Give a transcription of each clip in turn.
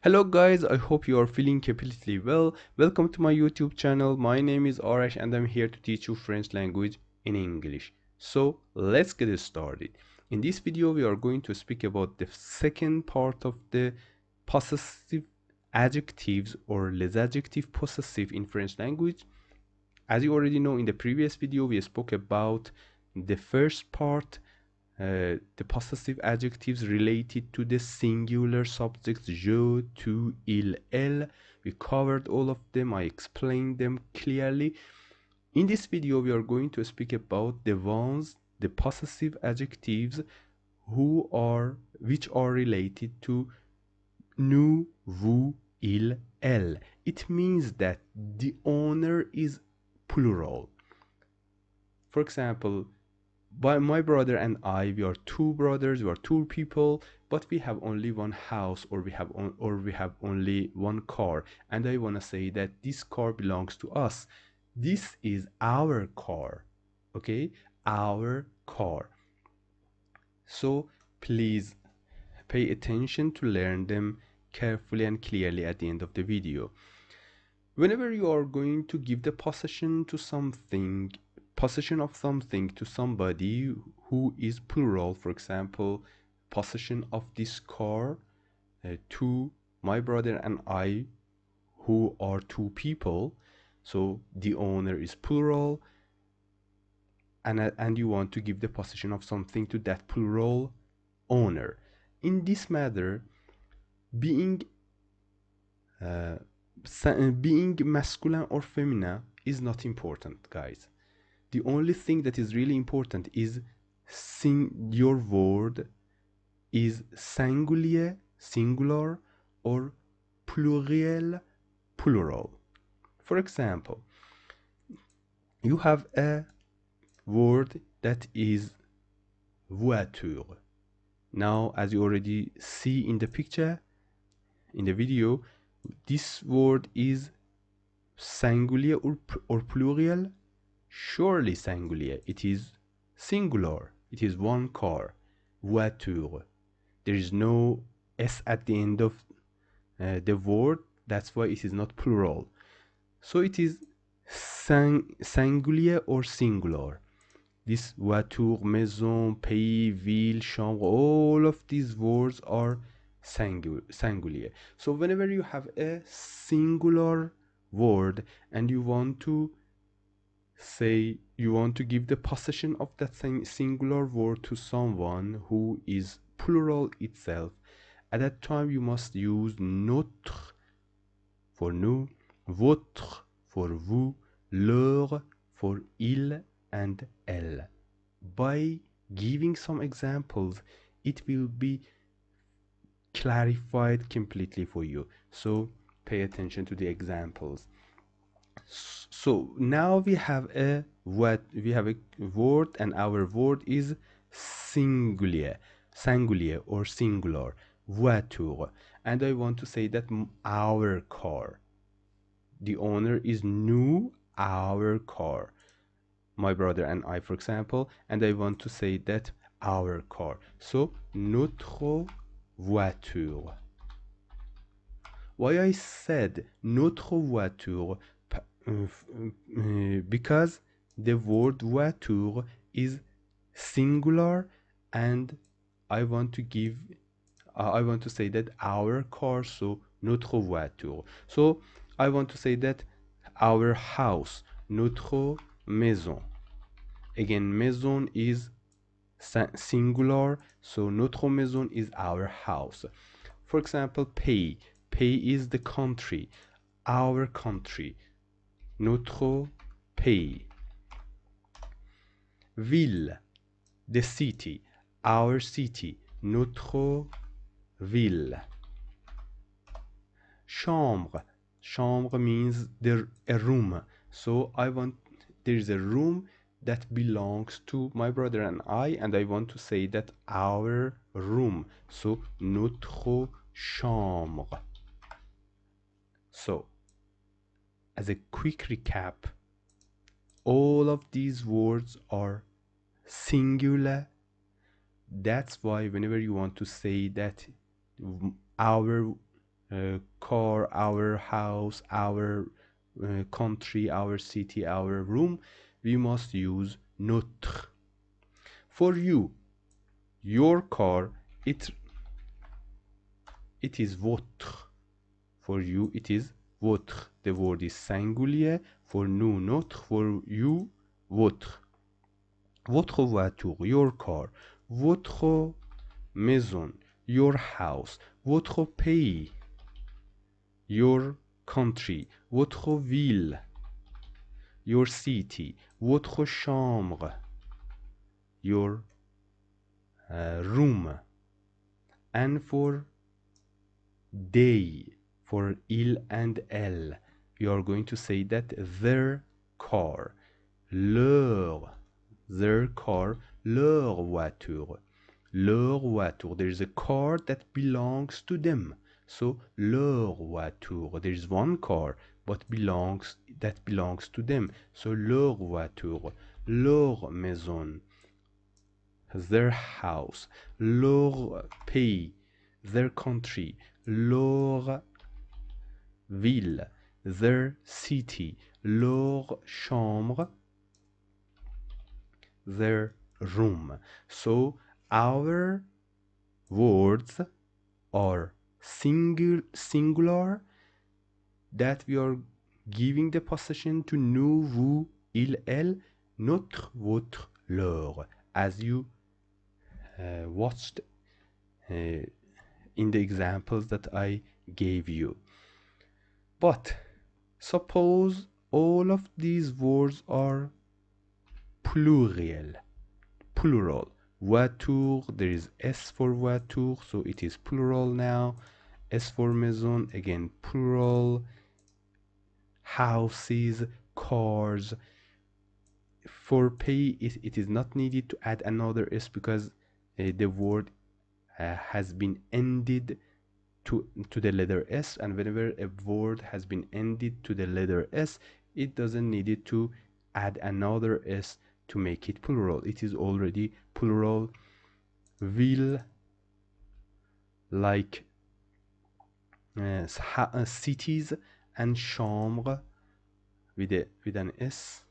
Hello guys, I hope you are feeling completely well. Welcome to my YouTube channel. My name is Arash and I'm here to teach you French language in English. So let's get started. In this video we are going to speak about the second part of the possessive adjectives or les adjectifs possessive in French language. As you already know, in the previous video we spoke about the first part, the possessive adjectives related to the singular subjects je, tu, il, elle. We covered all of them. I explained them clearly. In this video, we are going to speak about the possessive adjectives which are related to nous, vous, il, elle. It means that the owner is plural. For example, my brother and I, we are two brothers, we are two people, but we have only one house, or we have only one car, and I want to say that this car belongs to us. This is our car. Okay, our car. So please pay attention to learn them carefully and clearly at the end of the video. Whenever you are going to give the possession of something to somebody who is plural, for example, possession of this car to my brother and I, who are two people, so the owner is plural, and you want to give the possession of something to that plural owner. In this matter, being being masculine or feminine is not important, guys. The only thing that is really important is your word is singular, or plural. For example, you have a word that is voiture. Now, as you already see in the picture, in the video, this word is singular or plural. Surely singular. It is singular. It is one car. Voiture. There is no s at the end of the word. That's why it is not plural. So it is singular or singular. This voiture, maison, pays, ville, chambre, all of these words are singular. So whenever you have a singular word and you want to give the possession of that singular word to someone who is plural itself, at that time you must use notre for nous, votre for vous, leur for il and elle. By giving some examples, it will be clarified completely for you. So pay attention to the examples. So now we have a word, and our word is singular or singular, voiture, and I want to say that our car. The owner is nous, our car. My brother and I, for example, and I want to say that our car. So notre voiture. Why I said notre voiture? Because the word voiture is singular, and I want to say that our car, so notre voiture. So I want to say that our house, notre maison. Again, maison is singular, so notre maison is our house. For example, pays is the country, our country, notre pays. Ville, the city, our city, notre ville. Chambre means a room, so there is a room that belongs to my brother and I want to say that our room, so notre chambre. So as a quick recap, all of these words are singular. That's why whenever you want to say that our car, our house, our country, our city, our room, we must use notre. For you, your car, it is votre. For you, it is votre. The word is singulier. For nous, notre. For you, votre. Votre voiture, your car. Votre maison, your house. Votre pays, your country. Votre ville, your city. Votre chambre, your room. And for they, for il and elle, you are going to say that their car, their car, leur voiture, leur voiture. There is a car that belongs to them. So leur voiture. There is one car but that belongs to them. So leur voiture, leur maison, their house, leur pays, their country, leur ville, their city, leur chambre, their room. So our words are singular, that we are giving the possession to nous, vous, il, elle, notre, votre, leur, as you watched in the examples that I gave you. But suppose all of these words are plural. Voiture, there is S for voiture, so it is plural now. S for maison, again plural. Houses, cars. For pay, it is not needed to add another S because the word has been ended to the letter S, and whenever a word has been ended to the letter S, it doesn't need it to add another S to make it plural. It is already plural. Ville, like cities, and chambre with an S,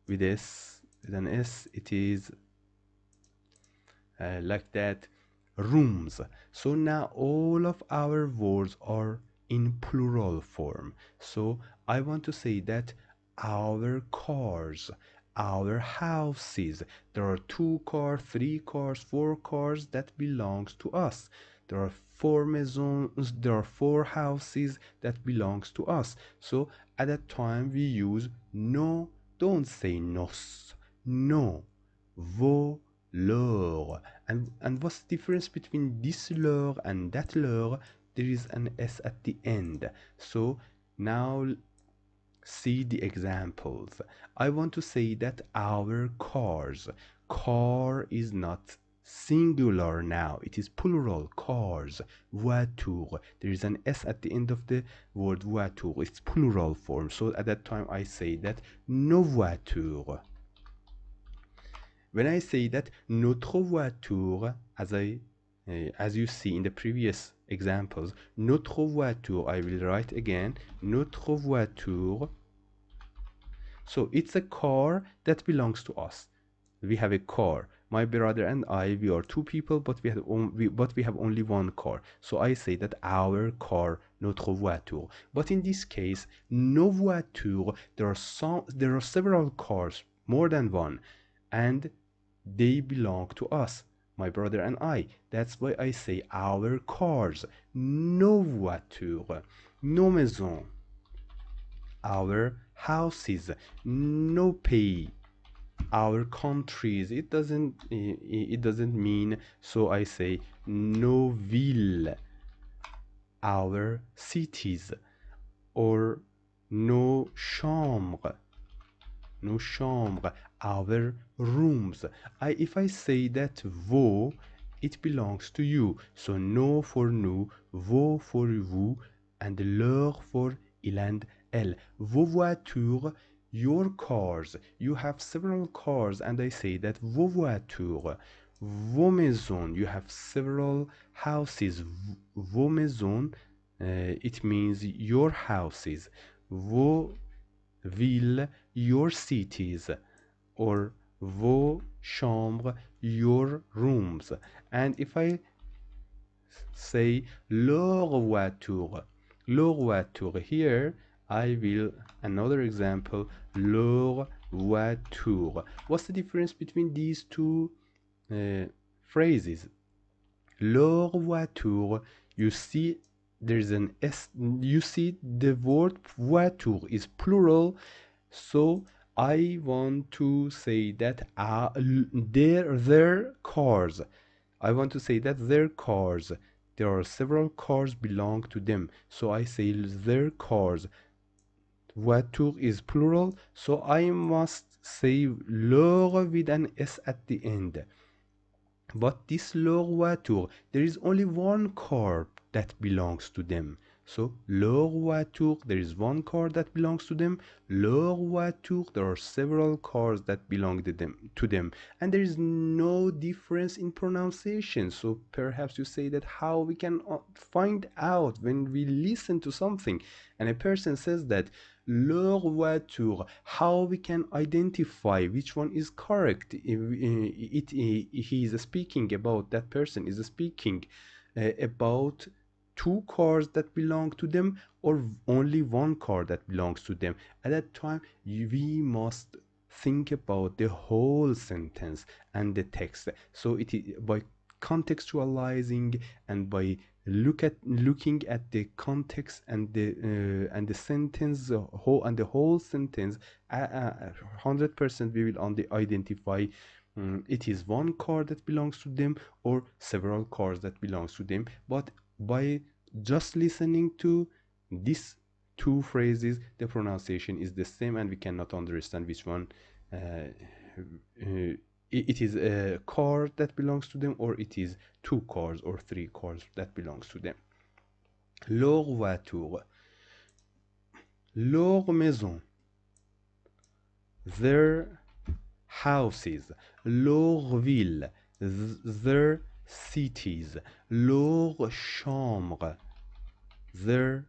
with an S, it is like that. Rooms. So now all of our words are in plural form. So I want to say that our cars, our houses, there are 2 cars, 3 cars, 4 cars that belongs to us. There are 4 maisons, there are 4 houses that belongs to us. So at that time we use no, don't say nos, no, vos, leur. And what's the difference between this leur and that leur? There is an S at the end. So now see the examples. I want to say that our cars. Car is not singular now. It is plural. Cars. Voiture. There is an S at the end of the word voiture. It's plural form. So at that time I say that nos voitures. When I say that notre voiture, as you see in the previous examples, notre voiture, I will write again, notre voiture. So it's a car that belongs to us. We have a car. My brother and I, we are 2 people, but we have only 1 car. So I say that our car, notre voiture. But in this case, nos voitures, there are several cars, more than 1, and they belong to us, my brother and I. That's why I say our cars, nos voitures, nos maisons, our houses, nos pays, our countries. It doesn't mean, so I say nos villes, our cities, or nos chambres, our rooms. If I say that vos, it belongs to you. So nos for nous, vos for vous, and leur for il and elle. Vos voitures, your cars. You have several cars, and I say that vos voitures. Vos maisons, you have several houses. Vos maisons, it means your houses. Vos villes, your cities, or vos chambres, your rooms. And if I say leur voiture, leur voiture, here I will another example, leur voiture. What's the difference between these two phrases? Leur voiture, you see there's an s, you see the word voiture is plural, so I want to say that their cars. I want to say that their cars. There are several cars belong to them. So I say their cars. Voiture is plural, so I must say leur with an s at the end. But this leur voiture, there is only one car that belongs to them. So leur voiture, there is one car that belongs to them. Leur voiture, there are several cars that belong to them. And there is no difference in pronunciation. So perhaps you say that how we can find out when we listen to something and a person says that leur voiture, how we can identify which one is correct. He is speaking about, that person is speaking about two cars that belong to them or only one car that belongs to them. At that time we must think about the whole sentence and the text. So it is by contextualizing and by looking at the context and the sentence whole and the whole sentence, 100% we will only identify it is one car that belongs to them or several cars that belongs to them. But by just listening to these two phrases, the pronunciation is the same and we cannot understand which one it is a car that belongs to them or it is two cars or three cars that belongs to them. Leur voiture, leur maison, their houses, leur ville, their cities, leur chambre, their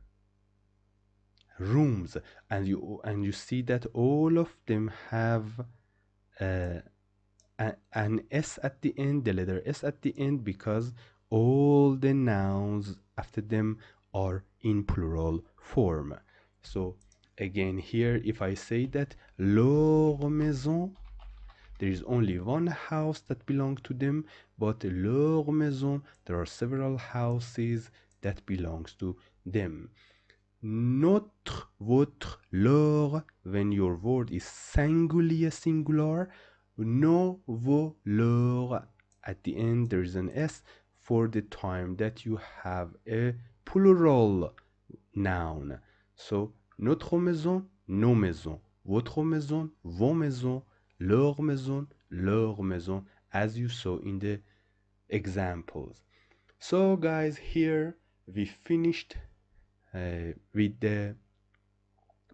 rooms. And you see that all of them have an s at the end, the letter s at the end, because all the nouns after them are in plural form. So again here, if I say that leur maison, there is only one house that belongs to them, but leur maison, there are several houses that belongs to them. Notre, votre, leur, when your word is singular, nos, vos, leur, at the end there is an s for the time that you have a plural noun. So notre maison, nos maisons, votre maison, vos maisons, leur maison, leur maison, as you saw in the examples. So guys, here we finished with the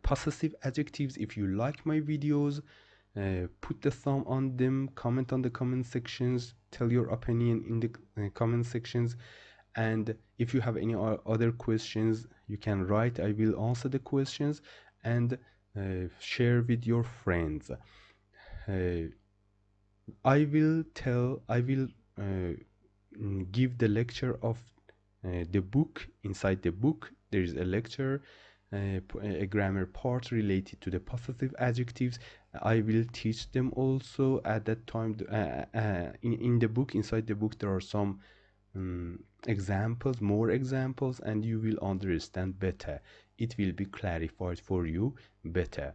possessive adjectives. If you like my videos, put the thumb on them, comment on the comment sections, tell your opinion in the comment sections, and if you have any other questions you can write. I will answer the questions and share with your friends. I will give the lecture of the book. Inside the book there is a lecture, a grammar part related to the possessive adjectives. I will teach them also at that time. In the book, inside the book, there are some examples, more examples, and you will understand better. It will be clarified for you better.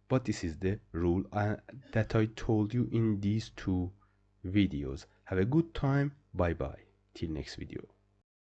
But this is the rule that I told you in these two videos. Have a good time. Bye bye. Till next video.